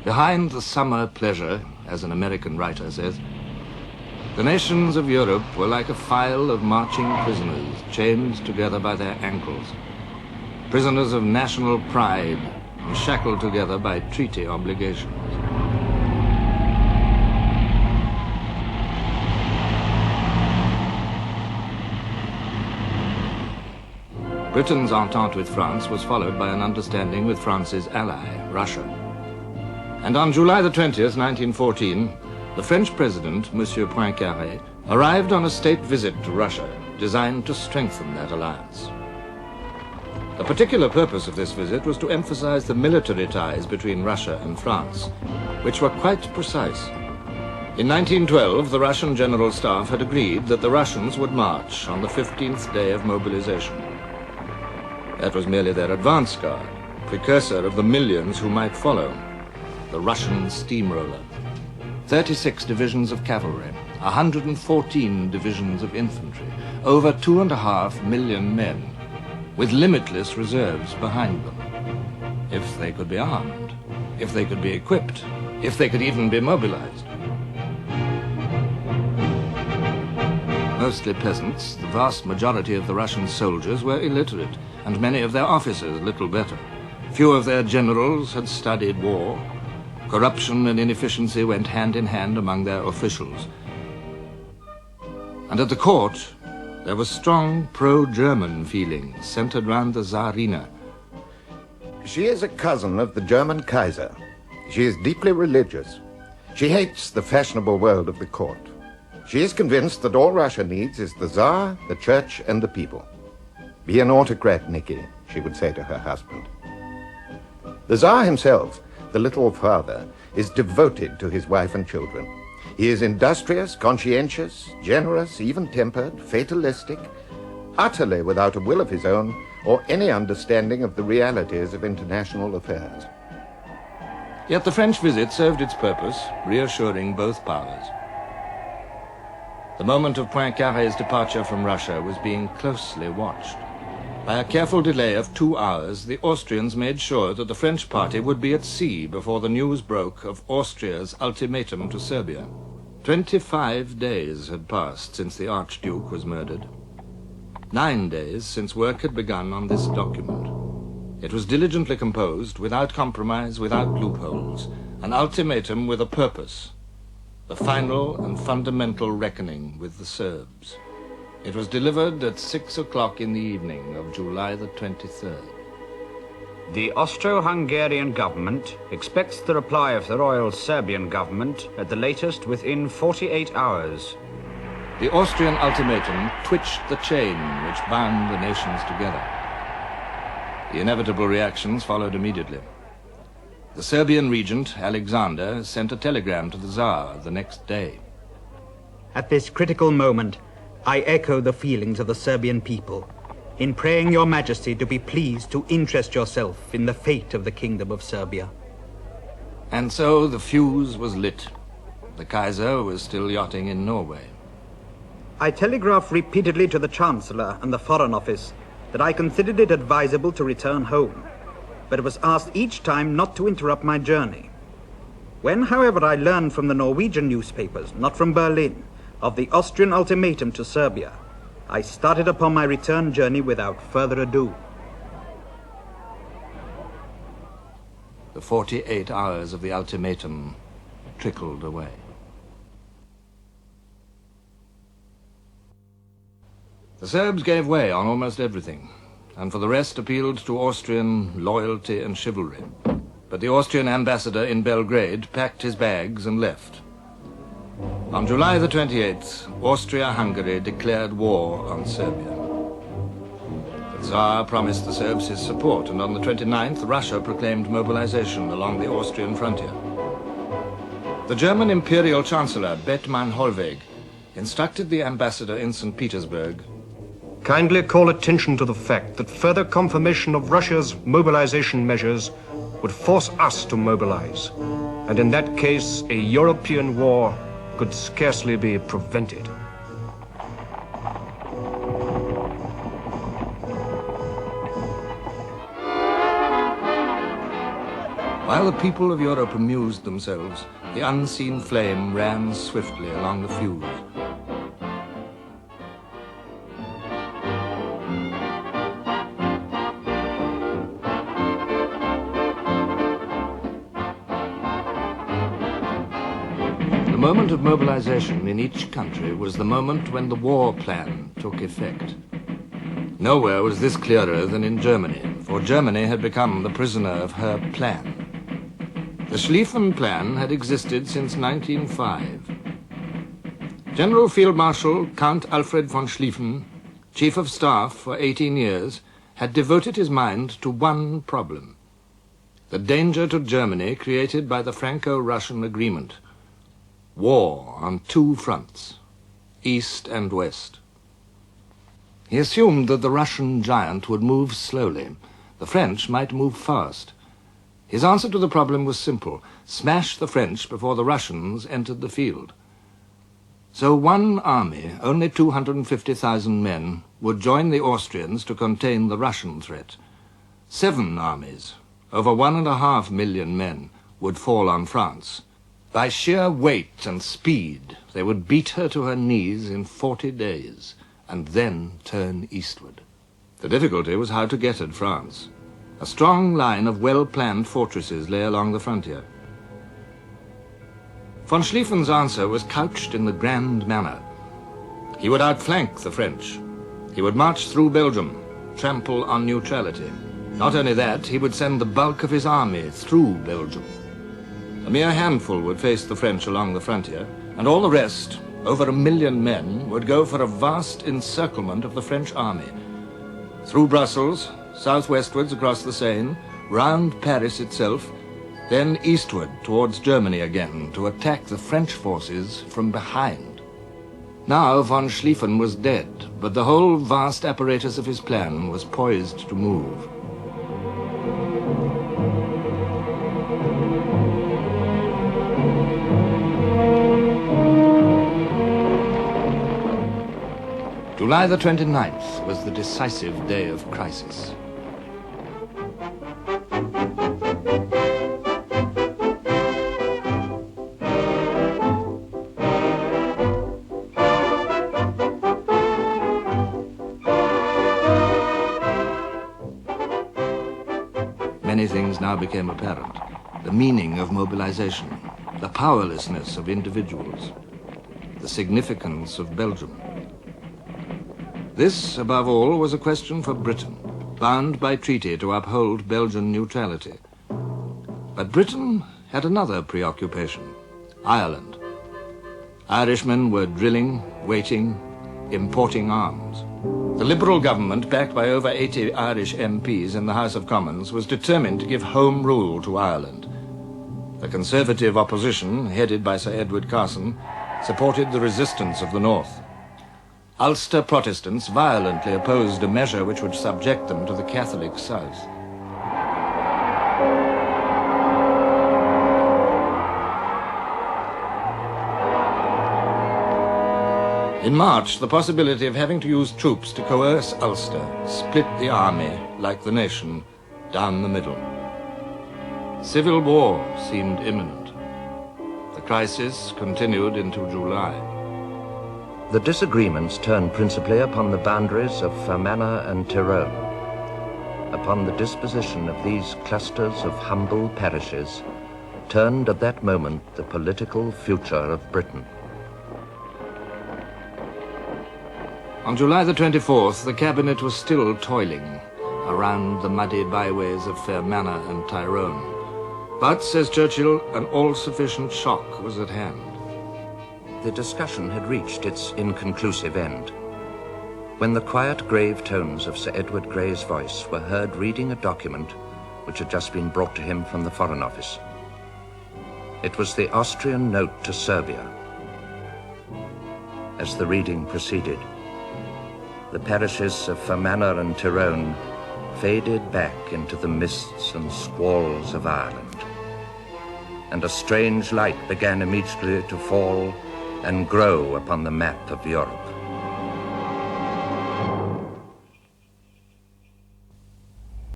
Behind the summer pleasure, as an American writer says, the nations of Europe were like a file of marching prisoners chained together by their ankles, prisoners of national pride and shackled together by treaty obligations. Britain's entente with France was followed by an understanding with France's ally, Russia. And on July the 20th, 1914, the French president, Monsieur Poincaré, arrived on a state visit to Russia, designed to strengthen that alliance. The particular purpose of this visit was to emphasize the military ties between Russia and France, which were quite precise. In 1912, the Russian General Staff had agreed that the Russians would march on the 15th day of mobilization. That was merely their advance guard, precursor of the millions who might follow, the Russian steamroller. 36 divisions of cavalry, 114 divisions of infantry, over 2.5 million men, with limitless reserves behind them. If they could be armed, if they could be equipped, if they could even be mobilized. Mostly peasants, the vast majority of the Russian soldiers were illiterate, and many of their officers little better. Few of their generals had studied war. Corruption and inefficiency went hand in hand among their officials. And at the court, there was strong pro-German feeling centered round the Tsarina. She is a cousin of the German Kaiser. She is deeply religious. She hates the fashionable world of the court. She is convinced that all Russia needs is the Tsar, the church, and the people. Be an autocrat, Nicky, she would say to her husband. The Tsar himself, the little father, is devoted to his wife and children. He is industrious, conscientious, generous, even-tempered, fatalistic, utterly without a will of his own or any understanding of the realities of international affairs. Yet the French visit served its purpose, reassuring both powers. The moment of Poincaré's departure from Russia was being closely watched. By a careful delay of 2 hours, the Austrians made sure that the French party would be at sea before the news broke of Austria's ultimatum to Serbia. 25 days had passed since the Archduke was murdered. 9 days since work had begun on this document. It was diligently composed, without compromise, without loopholes, an ultimatum with a purpose, the final and fundamental reckoning with the Serbs. It was delivered at 6 o'clock in the evening of July the 23rd. The Austro-Hungarian government expects the reply of the Royal Serbian government at the latest within 48 hours. The Austrian ultimatum twitched the chain which bound the nations together. The inevitable reactions followed immediately. The Serbian regent, Alexander, sent a telegram to the Tsar the next day. At this critical moment, I echo the feelings of the Serbian people in praying your majesty to be pleased to interest yourself in the fate of the Kingdom of Serbia. And so the fuse was lit. The Kaiser was still yachting in Norway. I telegraphed repeatedly to the Chancellor and the Foreign Office that I considered it advisable to return home, but was asked each time not to interrupt my journey. When, however, I learned from the Norwegian newspapers, not from Berlin, of the Austrian ultimatum to Serbia, I started upon my return journey without further ado. The 48 hours of the ultimatum trickled away. The Serbs gave way on almost everything, and for the rest appealed to Austrian loyalty and chivalry. But the Austrian ambassador in Belgrade packed his bags and left. On July the 28th, Austria-Hungary declared war on Serbia. The Tsar promised the Serbs his support, and on the 29th, Russia proclaimed mobilization along the Austrian frontier. The German Imperial Chancellor, Bethmann Hollweg, instructed the ambassador in St. Petersburg, kindly call attention to the fact that further confirmation of Russia's mobilization measures would force us to mobilize, and in that case, a European war could scarcely be prevented. While the people of Europe amused themselves, the unseen flame ran swiftly along the fuse. The moment of mobilization in each country was the moment when the war plan took effect. Nowhere was this clearer than in Germany, for Germany had become the prisoner of her plan. The Schlieffen Plan had existed since 1905. General Field Marshal Count Alfred von Schlieffen, Chief of Staff for 18 years, had devoted his mind to one problem: the danger to Germany created by the Franco-Russian agreement. War on two fronts, East and West. He assumed that the Russian giant would move slowly. The French might move fast. His answer to the problem was simple: smash the French before the Russians entered the field. So one army, only 250,000 men, would join the Austrians to contain the Russian threat. 7 armies, over 1.5 million men, would fall on France. By sheer weight and speed, they would beat her to her knees in 40 days, and then turn eastward. The difficulty was how to get at France. A strong line of well-planned fortresses lay along the frontier. Von Schlieffen's answer was couched in the grand manner. He would outflank the French. He would march through Belgium, trample on neutrality. Not only that, he would send the bulk of his army through Belgium. A mere handful would face the French along the frontier, and all the rest, over 1 million men, would go for a vast encirclement of the French army. Through Brussels, southwestwards across the Seine, round Paris itself, then eastward towards Germany again to attack the French forces from behind. Now von Schlieffen was dead, but the whole vast apparatus of his plan was poised to move. July the 29th was the decisive day of crisis. Many things now became apparent. The meaning of mobilization, the powerlessness of individuals, the significance of Belgium. This, above all, was a question for Britain, bound by treaty to uphold Belgian neutrality. But Britain had another preoccupation: Ireland. Irishmen were drilling, waiting, importing arms. The Liberal government, backed by over 80 Irish MPs in the House of Commons, was determined to give home rule to Ireland. The Conservative opposition, headed by Sir Edward Carson, supported the resistance of the North. Ulster Protestants violently opposed a measure which would subject them to the Catholic South. In March, the possibility of having to use troops to coerce Ulster split the army, like the nation, down the middle. Civil war seemed imminent. The crisis continued into July. The disagreements turned principally upon the boundaries of Fermanagh and Tyrone, upon the disposition of these clusters of humble parishes, turned at that moment the political future of Britain. On July the 24th, the cabinet was still toiling around the muddy byways of Fermanagh and Tyrone. But, says Churchill, an all-sufficient shock was at hand. The discussion had reached its inconclusive end, when the quiet, grave tones of Sir Edward Grey's voice were heard reading a document which had just been brought to him from the Foreign Office. It was the Austrian note to Serbia. As the reading proceeded, the parishes of Fermanagh and Tyrone faded back into the mists and squalls of Ireland, and a strange light began immediately to fall and grow upon the map of Europe.